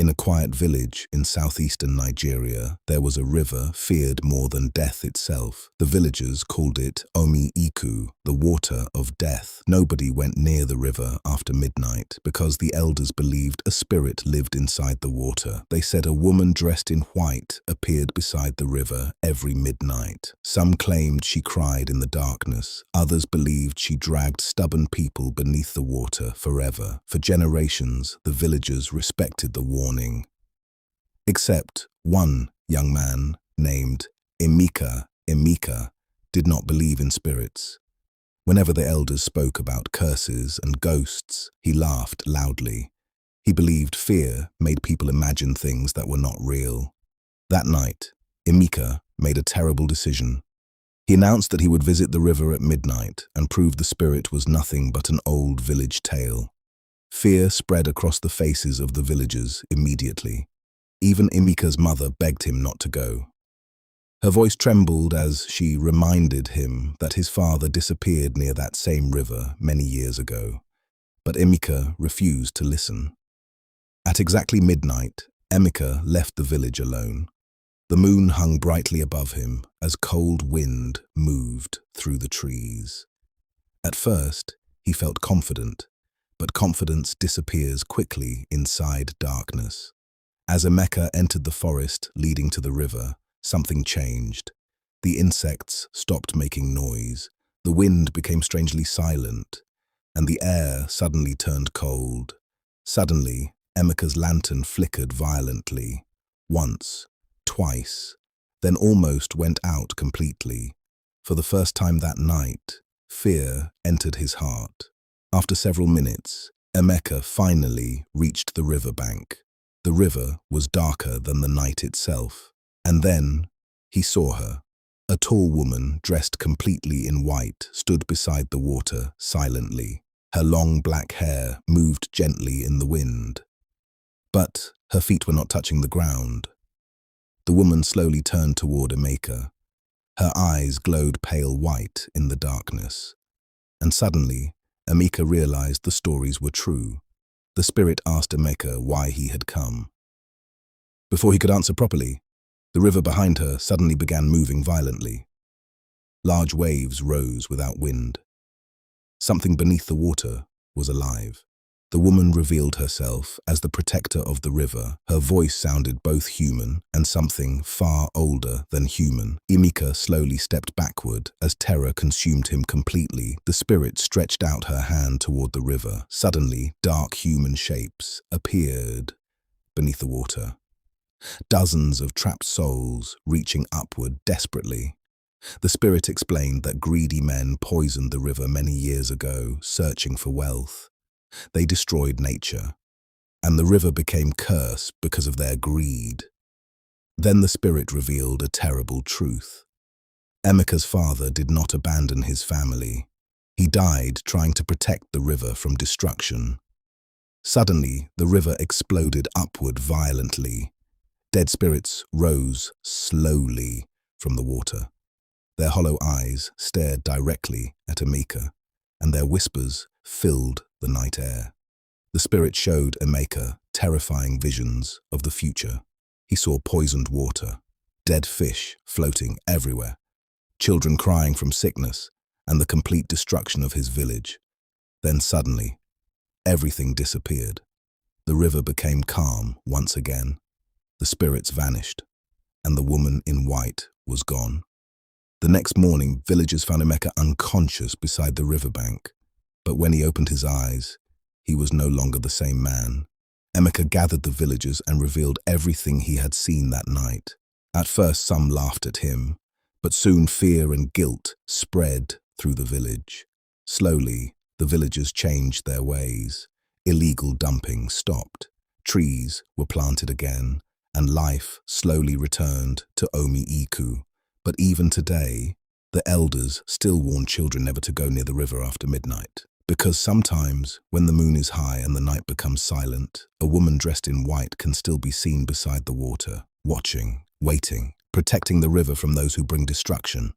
In a quiet village in southeastern Nigeria, there was a river feared more than death itself. The villagers called it Omi Iku, the water of death. Nobody went near the river after midnight because the elders believed a spirit lived inside the water. They said a woman dressed in white appeared beside the river every midnight. Some claimed she cried in the darkness. Others believed she dragged stubborn people beneath the water forever. For generations, the villagers respected the warning. Except one young man named Emeka did not believe in spirits. Whenever the elders spoke about curses and ghosts, he laughed loudly. He believed fear made people imagine things that were not real. That night, Emeka made a terrible decision. He announced that he would visit the river at midnight and prove the spirit was nothing but an old village tale. Fear spread across the faces of the villagers immediately. Even Emeka's mother begged him not to go. Her voice trembled as she reminded him that his father disappeared near that same river many years ago. But Emeka refused to listen. At exactly midnight, Emeka left the village alone. The moon hung brightly above him as cold wind moved through the trees. At first, he felt confident, but confidence disappears quickly inside darkness. As Emeka entered the forest leading to the river, something changed. The insects stopped making noise, the wind became strangely silent, and the air suddenly turned cold. Suddenly, Emeka's lantern flickered violently, once, twice, then almost went out completely. For the first time that night, fear entered his heart. After several minutes, Emeka finally reached the riverbank. The river was darker than the night itself. And then he saw her. A tall woman dressed completely in white stood beside the water silently. Her long black hair moved gently in the wind. But her feet were not touching the ground. The woman slowly turned toward Emeka. Her eyes glowed pale white in the darkness. And suddenly, Emeka realized the stories were true. The spirit asked Emeka why he had come. Before he could answer properly, the river behind her suddenly began moving violently. Large waves rose without wind. Something beneath the water was alive. The woman revealed herself as the protector of the river. Her voice sounded both human and something far older than human. Emeka slowly stepped backward as terror consumed him completely. The spirit stretched out her hand toward the river. Suddenly, dark human shapes appeared beneath the water. Dozens of trapped souls reaching upward desperately. The spirit explained that greedy men poisoned the river many years ago, searching for wealth. They destroyed nature, and the river became cursed because of their greed. Then the spirit revealed a terrible truth. Emeka's father did not abandon his family. He died trying to protect the river from destruction. Suddenly, the river exploded upward violently. Dead spirits rose slowly from the water. Their hollow eyes stared directly at Emeka, and their whispers filled the night air. The spirit showed Emeka terrifying visions of the future. He saw poisoned water, dead fish floating everywhere, children crying from sickness, and the complete destruction of his village. Then suddenly, everything disappeared. The river became calm once again. The spirits vanished, and the woman in white was gone. The next morning, villagers found Emeka unconscious beside the riverbank. But when he opened his eyes, he was no longer the same man. Emeka gathered the villagers and revealed everything he had seen that night. At first, some laughed at him, but soon fear and guilt spread through the village. Slowly, the villagers changed their ways. Illegal dumping stopped. Trees were planted again, and life slowly returned to Omi Iku. But even today, the elders still warn children never to go near the river after midnight. Because sometimes, when the moon is high and the night becomes silent, a woman dressed in white can still be seen beside the water, watching, waiting, protecting the river from those who bring destruction.